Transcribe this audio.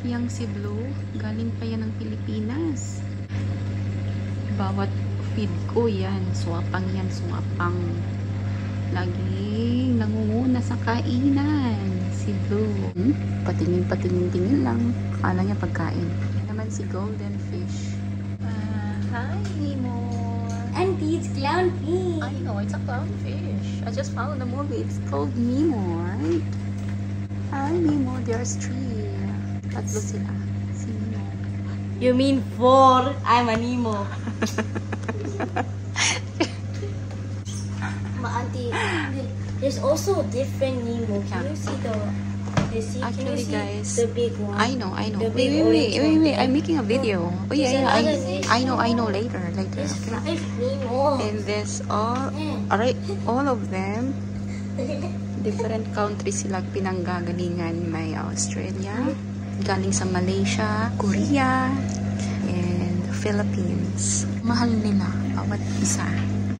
Yang si Blue, galing pa yan ng Pilipinas. Bawat feed ko yan, swapang yan, swapang. Laging nangunguna sa kainan si Blue. Patingin-patingin lang. Akala niya pagkain. Yan naman si Golden Fish. Hi, Nemo. Auntie, it's clownfish. I know, it's a clownfish. I just found a movie. It's called Nemo, right? Hi, Nemo. There's 3. Tatlo sila. Si Nemo. You mean 4? I'm a Nemo. Auntie, there's also a different Nemo. Can you see the... Actually, guys, the big one? I know. The big Wait. one. I'm making a video. Oh yeah, I know. Later. There's Okay. 5 Nemo. And this alright, all of them, different countries sila pinanggagalingan. May Australia, galing sa Malaysia, Korea, and Philippines. Mahal nila bawat isa.